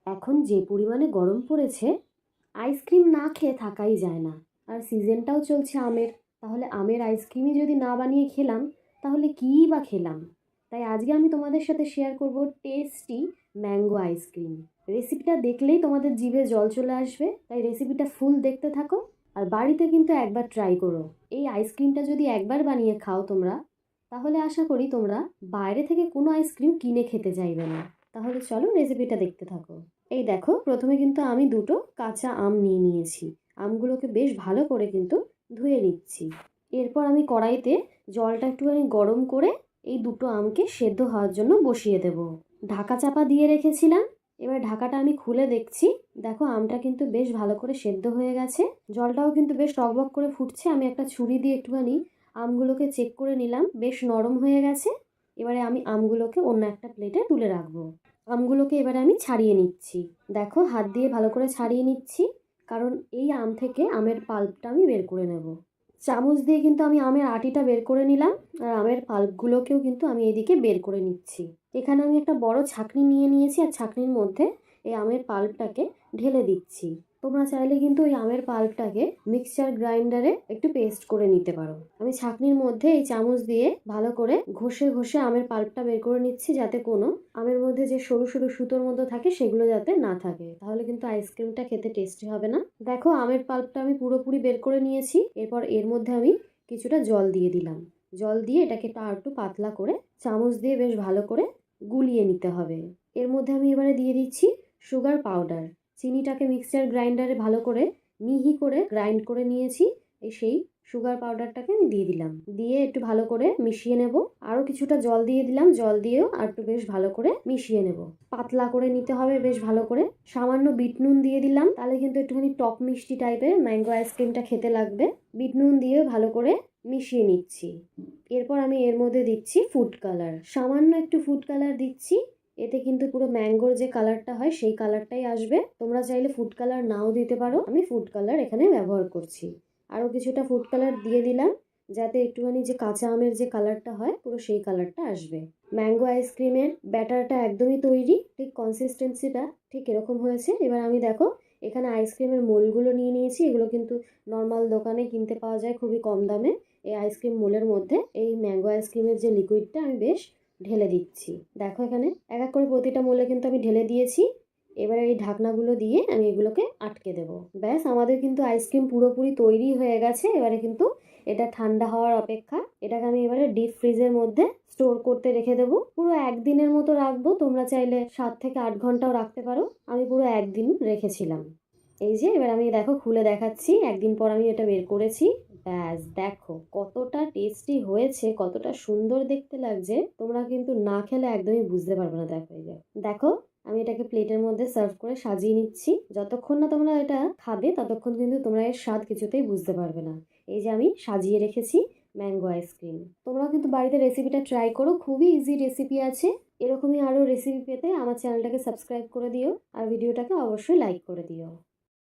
এখন যে পরিমাণে গরম পড়েছে, আইসক্রিম না খেয়ে থাকাই যায় না। আর সিজনটাও চলছে আমের, তাহলে আমের আইসক্রিমই যদি না বানিয়ে খেলাম তাহলে কীই বা খেলাম। তাই আজকে আমি তোমাদের সাথে শেয়ার করব টেস্টি ম্যাঙ্গো আইসক্রিম। রেসিপিটা দেখলেই তোমাদের জিভে জল চলে আসবে, তাই রেসিপিটা ফুল দেখতে থাকো। আর বাড়িতে কিন্তু একবার ট্রাই করো। এই আইসক্রিমটা যদি একবার বানিয়ে খাও তোমরা, তাহলে আশা করি তোমরা বাইরে থেকে কোনো আইসক্রিম কিনে খেতে চাইবে না। তাহলে চলো রেসিপিটা দেখতে থাকো। এই দেখো, প্রথমে কিন্তু আমি দুটো কাঁচা আম নিয়ে নিয়েছি। আমগুলোকে বেশ ভালো করে কিন্তু ধুয়ে নিচ্ছি। এরপর আমি কড়াইতে জলটা একটুখানি গরম করে এই দুটো আমকে সেদ্ধ হওয়ার জন্য বসিয়ে দেব। ঢাকা চাপা দিয়ে রেখেছিলাম। এবার ঢাকাটা আমি খুলে দেখছি, দেখো আমটা কিন্তু বেশ ভালো করে সেদ্ধ হয়ে গেছে। জলটাও কিন্তু বেশ টকবক করে ফুটছে। আমি একটা ছুরি দিয়ে একটুখানি আমগুলোকে চেক করে নিলাম, বেশ নরম হয়ে গেছে। এবারে আমি আমগুলোকে অন্য একটা প্লেটে তুলে রাখবো। আমগুলোকে এবারে আমি ছাড়িয়ে নিচ্ছি। দেখো, হাত দিয়ে ভালো করে ছাড়িয়ে নিচ্ছি, কারণ এই আম থেকে আমের পাল্পটা আমি বের করে নেব। চামচ দিয়ে কিন্তু আমি আমের আটিটা বের করে নিলাম, আর আমের পাল্পগুলোকেও কিন্তু আমি এদিকে বের করে নিচ্ছি। এখানে আমি একটা বড় ছাঁকনি নিয়ে নিয়েছি, আর ছাঁকনির মধ্যে এই আমের পাল্পটাকে ঢেলে দিচ্ছি। তোমরা চাইলে কিন্তু ওই আমের পাল্পটাকে মিক্সচার গ্রাইন্ডারে একটু পেস্ট করে নিতে পারো। আমি ছাঁকনির মধ্যে এই চামচ দিয়ে ভালো করে ঘষে ঘষে আমের পাল্পটা বের করে নিচ্ছি, যাতে কোনো আমের মধ্যে যে সরু সরু সুতোর মতো থাকে সেগুলো যাতে না থাকে, তাহলে কিন্তু আইসক্রিমটা খেতে টেস্টি হবে না। দেখো, আমের পাল্পটা আমি পুরোপুরি বের করে নিয়েছি। এরপর এর মধ্যে আমি কিছুটা জল দিয়ে দিলাম। জল দিয়ে এটাকে একটু পাতলা করে চামচ দিয়ে বেশ ভালো করে গুলিয়ে নিতে হবে। এর মধ্যে আমি এবারে দিয়ে দিচ্ছি সুগার পাউডার। চিনিটাকে মিক্সচার গ্রাইন্ডারে ভালো করে মিহি করে গ্রাইন্ড করে নিয়েছি। সেই সুগার পাউডারটাকে আমি দিয়ে দিলাম, দিয়ে একটু ভালো করে মিশিয়ে নেব। আরও কিছুটা জল দিয়ে দিলাম, জল দিয়েও আর একটু বেশ ভালো করে মিশিয়ে নেব। পাতলা করে নিতে হবে বেশ ভালো করে। সামান্য বিট নুন দিয়ে দিলাম, তাহলে কিন্তু একটুখানি টক মিষ্টি টাইপের ম্যাঙ্গো আইসক্রিমটা খেতে লাগবে। বিট নুন দিয়ে ভালো করে মিশিয়ে নিচ্ছি। এরপর আমি এর মধ্যে দিচ্ছি ফুড কালার, সামান্য একটু ফুড কালার দিচ্ছি। এতে কিন্তু পুরো ম্যাঙ্গোর যে কালারটা হয় সেই কালারটাই আসবে। তোমরা চাইলে ফুড কালার নাও দিতে পারো, আমি ফুড কালার এখানে ব্যবহার করছি। আরও কিছুটা ফুড কালার দিয়ে দিলাম, যাতে একটুখানি যে কাঁচা আমের যে কালারটা হয় পুরো সেই কালারটা আসবে। ম্যাঙ্গো আইসক্রিমের ব্যাটারটা একদমই তৈরি, ঠিক কনসিস্টেন্সিটা ঠিক এরকম হয়েছে। এবার আমি দেখো এখানে আইসক্রিমের মোলগুলো নিয়ে নিয়েছি। এগুলো কিন্তু নর্মাল দোকানে কিনতে পাওয়া যায় খুবই কম দামে। এই আইসক্রিম মোলের মধ্যে এই ম্যাঙ্গো আইসক্রিমের যে লিকুইডটা আমি বেশ ঢেলে দিচ্ছি। দেখো, এখানে এক এক করে প্রতিটা মোলে কিন্তু আমি ঢেলে দিয়েছি। এবারে এই ঢাকনাগুলো দিয়ে আমি এগুলোকে আটকে দেবো। ব্যাস, আমাদের কিন্তু আইসক্রিম পুরোপুরি তৈরি হয়ে গেছে। এবারে কিন্তু এটা ঠান্ডা হওয়ার অপেক্ষা। এটাকে আমি এবারে ডিপ ফ্রিজের মধ্যে স্টোর করতে রেখে দেবো। পুরো একদিনের মতো রাখবো। তোমরা চাইলে 7 থেকে 8 ঘন্টাও রাখতে পারো। আমি পুরো একদিন রেখেছিলাম। এই যে এবার আমি দেখো খুলে দেখাচ্ছি, একদিন পর আমি এটা বের করেছি। ব্যাস দেখো কতটা টেস্টি হয়েছে, কতটা সুন্দর দেখতে লাগছে। তোমরা কিন্তু না খেলে একদমই বুঝতে পারবে না। দেখো, এই যে দেখো, আমি এটাকে প্লেটের মধ্যে সার্ভ করে সাজিয়ে নিচ্ছি। যতক্ষণ না তোমরা এটা খাবে ততক্ষণ কিন্তু তোমরা এর স্বাদ কিছুতেই বুঝতে পারবে না। এই যে আমি সাজিয়ে রেখেছি ম্যাঙ্গো আইসক্রিম। তোমরাও কিন্তু বাড়িতে রেসিপিটা ট্রাই করো, খুবই ইজি রেসিপি আছে। এরকমই আরও রেসিপি পেতে আমার চ্যানেলটাকে সাবস্ক্রাইব করে দিও, আর ভিডিওটাকে অবশ্যই লাইক করে দিও।